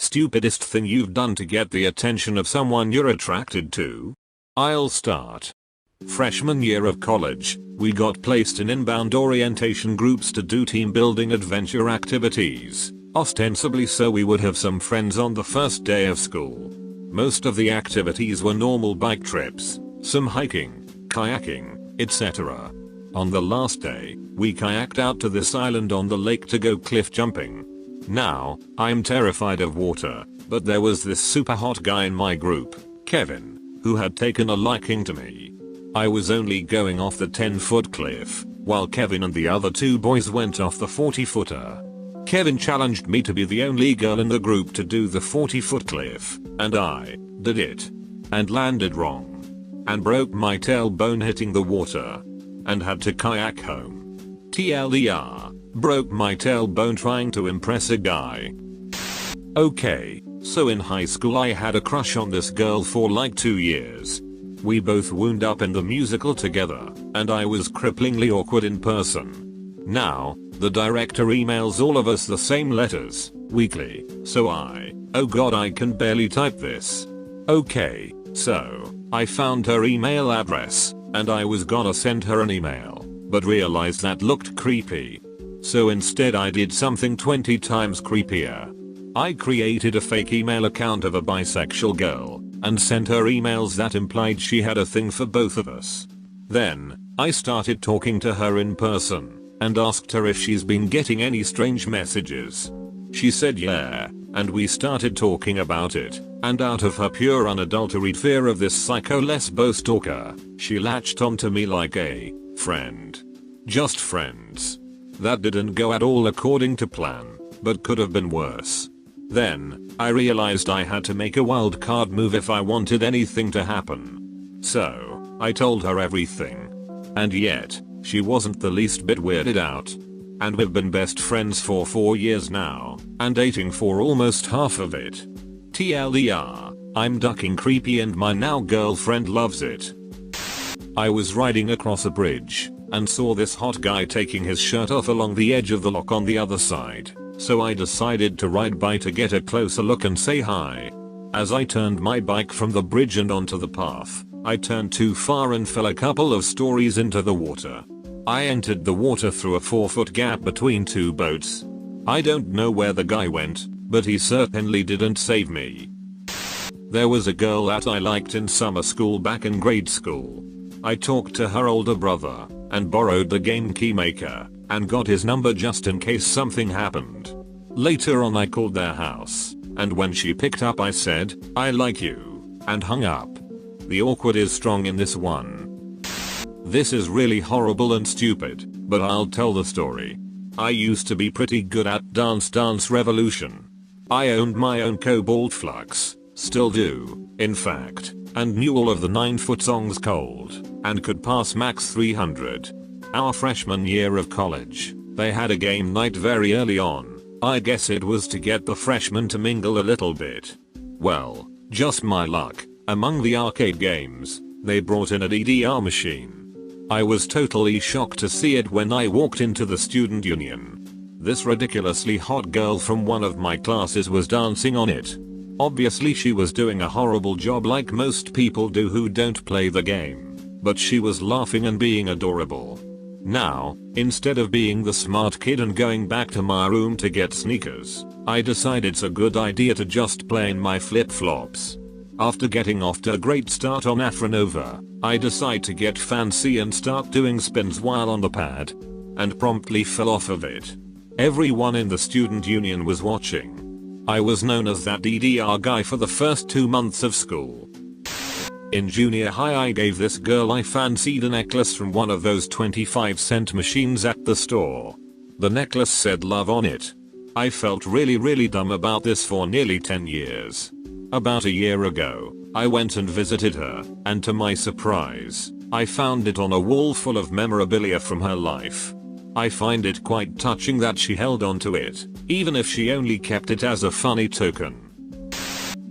stupidest thing you've done to get the attention of someone you're attracted to? I'll start. Freshman year of college, we got placed in inbound orientation groups to do team building adventure activities, ostensibly so we would have some friends on the first day of school. Most of the activities were normal bike trips, some hiking, kayaking, etc. On the last day, we kayaked out to this island on the lake to go cliff jumping. Now, I'm terrified of water, but there was this super hot guy in my group, Kevin, who had taken a liking to me. I was only going off the 10-foot cliff, while Kevin and the other two boys went off the 40-footer. Kevin challenged me to be the only girl in the group to do the 40-foot cliff, and I did it. And landed wrong. And broke my tailbone hitting the water. And had to kayak home. TLDR, broke my tailbone trying to impress a guy. Okay, so in high school I had a crush on this girl for like 2 years. We both wound up in the musical together, and I was cripplingly awkward in person. Now, the director emails all of us the same letters, weekly, so oh god I can barely type this. Okay, so, I found her email address, and I was gonna send her an email, but realized that looked creepy. So instead I did something 20 times creepier. I created a fake email account of a bisexual girl, and sent her emails that implied she had a thing for both of us. Then, I started talking to her in person, and asked her if she's been getting any strange messages. She said yeah, and we started talking about it, and out of her pure unadulterated fear of this psycho lesbo stalker, she latched onto me like a friend. Just friends. That didn't go at all according to plan, but could have been worse. Then, I realized I had to make a wild card move if I wanted anything to happen. So, I told her everything. And yet, she wasn't the least bit weirded out. And we've been best friends for 4 years now, and dating for almost half of it. TLDR, I'm ducking creepy and my now girlfriend loves it. I was riding across a bridge, and saw this hot guy taking his shirt off along the edge of the lock on the other side. So I decided to ride by to get a closer look and say hi. As I turned my bike from the bridge and onto the path, I turned too far and fell a couple of stories into the water. I entered the water through a 4-foot gap between two boats. I don't know where the guy went, but he certainly didn't save me. There was a girl that I liked in summer school back in grade school. I talked to her older brother, and borrowed the game Keymaker, and got his number just in case something happened. Later on I called their house, and when she picked up I said, I like you, and hung up. The awkward is strong in this one. This is really horrible and stupid, but I'll tell the story. I used to be pretty good at Dance Revolution. I owned my own Cobalt Flux, still do, in fact, and knew all of the 9-foot songs cold, and could pass max 300. Our freshman year of college, they had a game night very early on. I guess it was to get the freshmen to mingle a little bit. Well, just my luck, among the arcade games, they brought in a DDR machine. I was totally shocked to see it when I walked into the student union. This ridiculously hot girl from one of my classes was dancing on it. Obviously she was doing a horrible job like most people do who don't play the game. But she was laughing and being adorable. Now, instead of being the smart kid and going back to my room to get sneakers, I decided it's a good idea to just play in my flip-flops. After getting off to a great start on Afronova, I decide to get fancy and start doing spins while on the pad. And promptly fell off of it. Everyone in the student union was watching. I was known as that DDR guy for the first 2 months of school. In junior high I gave this girl I fancied a necklace from one of those 25-cent machines at the store. The necklace said love on it. I felt really dumb about this for nearly 10 years. About a year ago, I went and visited her, and to my surprise, I found it on a wall full of memorabilia from her life. I find it quite touching that she held on to it, even if she only kept it as a funny token.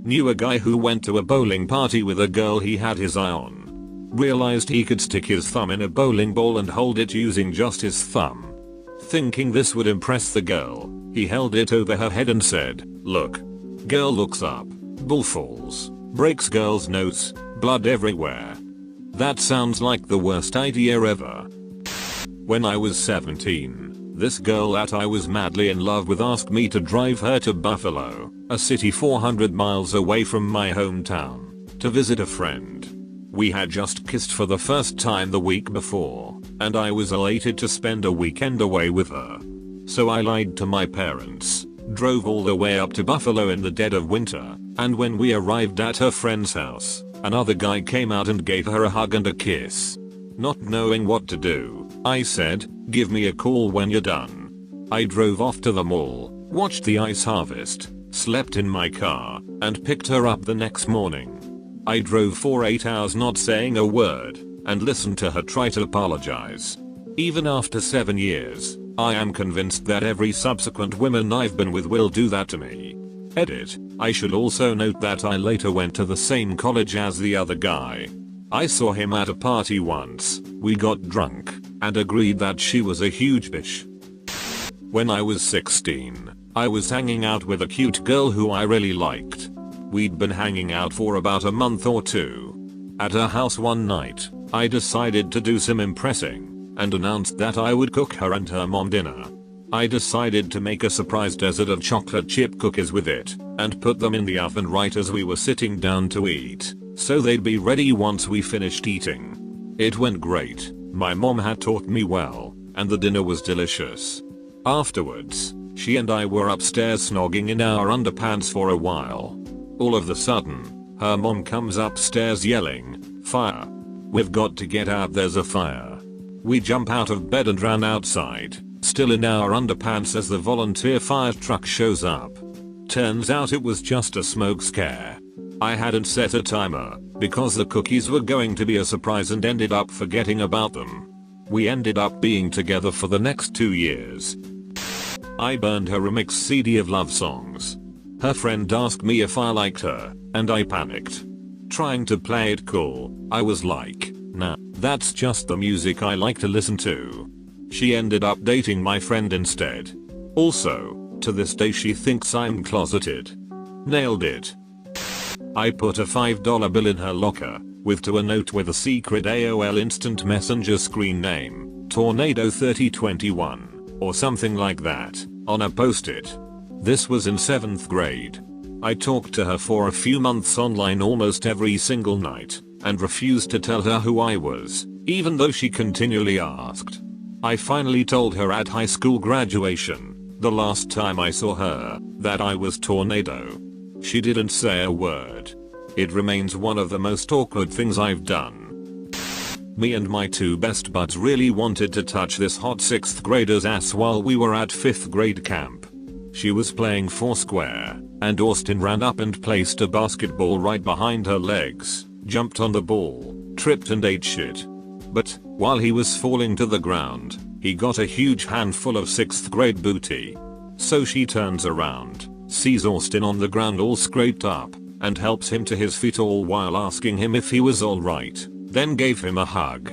Knew a guy who went to a bowling party with a girl he had his eye on. Realized he could stick his thumb in a bowling ball and hold it using just his thumb. Thinking this would impress the girl, he held it over her head and said, "Look. Girl looks up. Bull falls. Breaks girl's nose. Blood everywhere. That sounds like the worst idea ever. When I was 17, this girl that I was madly in love with asked me to drive her to Buffalo, a city 400 miles away from my hometown, to visit a friend. We had just kissed for the first time the week before, and I was elated to spend a weekend away with her. So I lied to my parents, drove all the way up to Buffalo in the dead of winter, and when we arrived at her friend's house, another guy came out and gave her a hug and a kiss. Not knowing what to do, I said, "Give me a call when you're done." I drove off to the mall, watched the ice harvest, slept in my car, and picked her up the next morning. I drove for 8 hours not saying a word, and listened to her try to apologize. Even after 7 years, I am convinced that every subsequent woman I've been with will do that to me. Edit. I should also note that I later went to the same college as the other guy. I saw him at a party once, we got drunk, and agreed that she was a huge bitch. When I was 16, I was hanging out with a cute girl who I really liked. We'd been hanging out for about a month or two. At her house one night, I decided to do some impressing, and announced that I would cook her and her mom dinner. I decided to make a surprise dessert of chocolate chip cookies with it, and put them in the oven right as we were sitting down to eat, so they'd be ready once we finished eating. It went great, my mom had taught me well, and the dinner was delicious. Afterwards, she and I were upstairs snogging in our underpants for a while. All of a sudden, her mom comes upstairs yelling, "Fire! We've got to get out, there's a fire." We jump out of bed and ran outside, still in our underpants as the volunteer fire truck shows up. Turns out it was just a smoke scare. I hadn't set a timer, because the cookies were going to be a surprise and ended up forgetting about them. We ended up being together for the next 2 years. I burned her a mixed CD of love songs. Her friend asked me if I liked her, and I panicked. Trying to play it cool, I was like, "Nah, that's just the music I like to listen to." She ended up dating my friend instead. Also, to this day she thinks I'm closeted. Nailed it. I put a $5 bill in her locker, with to a note with a secret AOL Instant Messenger screen name, Tornado 3021, or something like that, on a post-it. This was in 7th grade. I talked to her for a few months online almost every single night, and refused to tell her who I was, even though she continually asked. I finally told her at high school graduation, the last time I saw her, that I was Tornado. She didn't say a word. It remains one of the most awkward things I've done. Me and my 2 best buds really wanted to touch this hot 6th grader's ass while we were at 5th grade camp. She was playing Foursquare, and Austin ran up and placed a basketball right behind her legs, jumped on the ball, tripped and ate shit. But, while he was falling to the ground, he got a huge handful of 6th grade booty. So she turns around, sees Austin on the ground all scraped up, and helps him to his feet all while asking him if he was alright, then gave him a hug.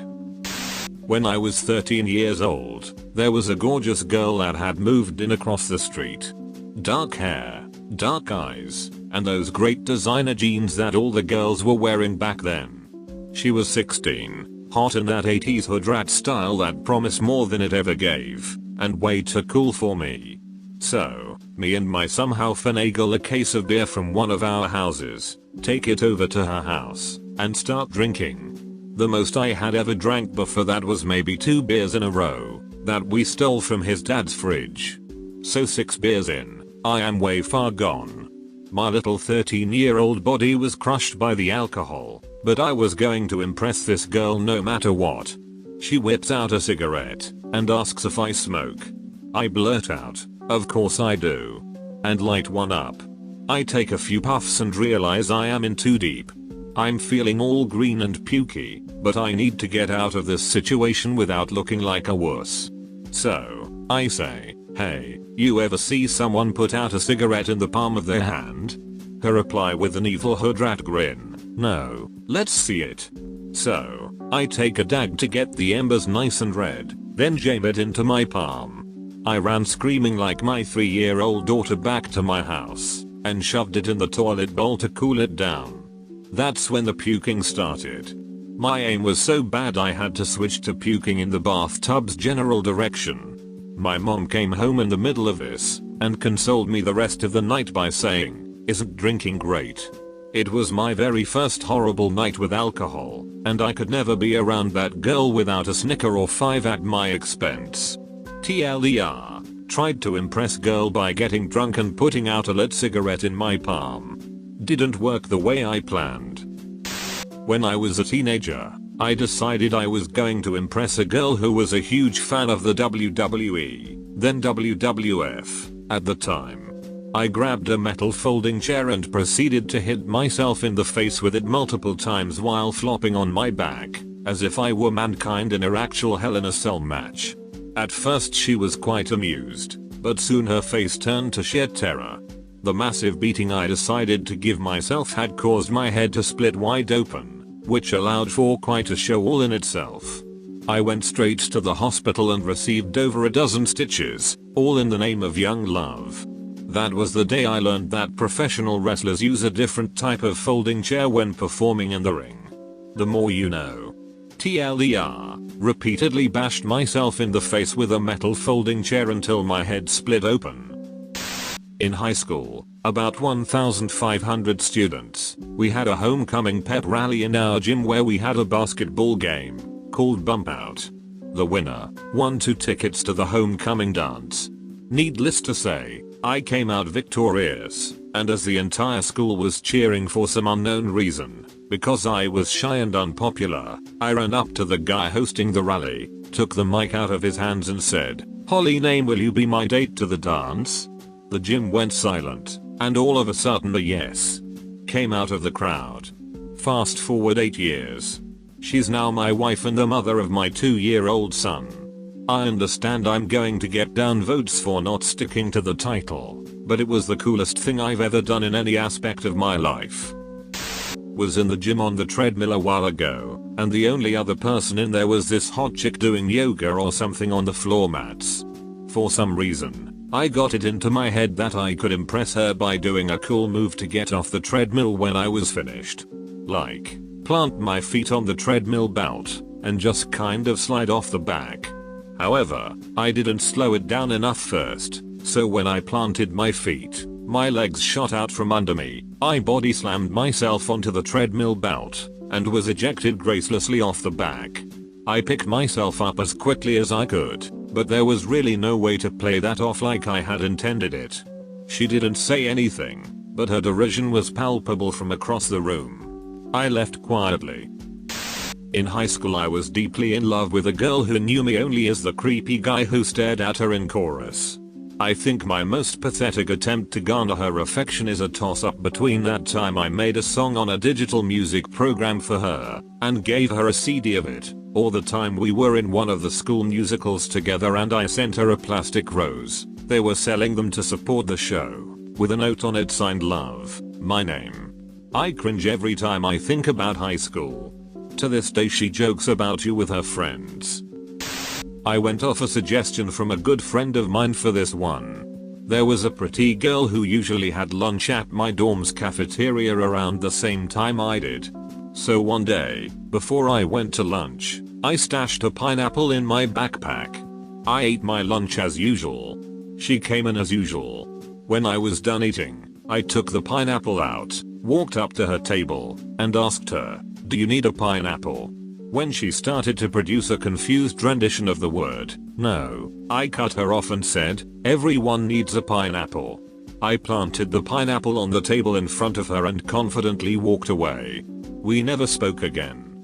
When I was 13 years old, there was a gorgeous girl that had moved in across the street. Dark hair, dark eyes, and those great designer jeans that all the girls were wearing back then. She was 16, hot in that 80s hood rat style that promised more than it ever gave, and way too cool for me. So, me and my somehow finagle a case of beer from one of our houses, take it over to her house, and start drinking. The most I had ever drank before that was maybe 2 beers in a row, that we stole from his dad's fridge. So 6 beers in, I am way far gone. My little 13-year-old body was crushed by the alcohol, but I was going to impress this girl no matter what. She whips out a cigarette, and asks if I smoke. I blurt out, "Of course I do." And light one up. I take a few puffs and realize I am in too deep. I'm feeling all green and pukey, but I need to get out of this situation without looking like a wuss. So, I say, "Hey, you ever see someone put out a cigarette in the palm of their hand?" Her reply with an evil hood rat grin, "No, let's see it." So, I take a dag to get the embers nice and red, then jam it into my palm. I ran screaming like my 3-year-old daughter back to my house. and shoved it in the toilet bowl to cool it down. That's when the puking started. My aim was so bad I had to switch to puking in the bathtub's general direction. My mom came home in the middle of this and consoled me the rest of the night by saying, "Isn't drinking great?" It was my very first horrible night with alcohol, and I could never be around that girl without a snicker or 5 at my expense. TLDR, tried to impress girl by getting drunk and putting out a lit cigarette in my palm. Didn't work the way I planned. When I was a teenager, I decided I was going to impress a girl who was a huge fan of the WWE, then WWF, at the time. I grabbed a metal folding chair and proceeded to hit myself in the face with it multiple times while flopping on my back, as if I were Mankind in her actual Hell in a Cell match. At first she was quite amused, but soon her face turned to sheer terror. The massive beating I decided to give myself had caused my head to split wide open, which allowed for quite a show all in itself. I went straight to the hospital and received over a dozen stitches, all in the name of young love. That was the day I learned that professional wrestlers use a different type of folding chair when performing in the ring. The more you know. TLDR, repeatedly bashed myself in the face with a metal folding chair until my head split open. In high school, about 1,500 students, we had a homecoming pep rally in our gym where we had a basketball game called Bump Out. The winner won 2 tickets to the homecoming dance. Needless to say, I came out victorious, and as the entire school was cheering for some unknown reason, because I was shy and unpopular, I ran up to the guy hosting the rally, took the mic out of his hands and said, "Holly name, will you be my date to the dance?" The gym went silent, and all of a sudden a yes came out of the crowd. Fast forward 8 years. She's now my wife and the mother of my 2-year-old son. I understand I'm going to get down votes for not sticking to the title, but it was the coolest thing I've ever done in any aspect of my life. Was in the gym on the treadmill a while ago, and the only other person in there was this hot chick doing yoga or something on the floor mats. For some reason, I got it into my head that I could impress her by doing a cool move to get off the treadmill when I was finished. Like, plant my feet on the treadmill belt, and just kind of slide off the back. However, I didn't slow it down enough first, so when I planted my feet, my legs shot out from under me, I body slammed myself onto the treadmill belt, and was ejected gracelessly off the back. I picked myself up as quickly as I could, but there was really no way to play that off like I had intended it. She didn't say anything, but her derision was palpable from across the room. I left quietly. In high school I was deeply in love with a girl who knew me only as the creepy guy who stared at her in chorus. I think my most pathetic attempt to garner her affection is a toss-up between that time I made a song on a digital music program for her and gave her a CD of it, or the time we were in one of the school musicals together and I sent her a plastic rose. They were selling them to support the show, with a note on it signed "Love, my name." I cringe every time I think about high school. To this day she jokes about you with her friends. I went off a suggestion from a good friend of mine for this one. There was a pretty girl who usually had lunch at my dorm's cafeteria around the same time I did. So one day, before I went to lunch, I stashed a pineapple in my backpack. I ate my lunch as usual. She came in as usual. When I was done eating, I took the pineapple out, walked up to her table, and asked her, "Do you need a pineapple?" When she started to produce a confused rendition of the word "no," I cut her off and said, "Everyone needs a pineapple." I planted the pineapple on the table in front of her and confidently walked away. We never spoke again.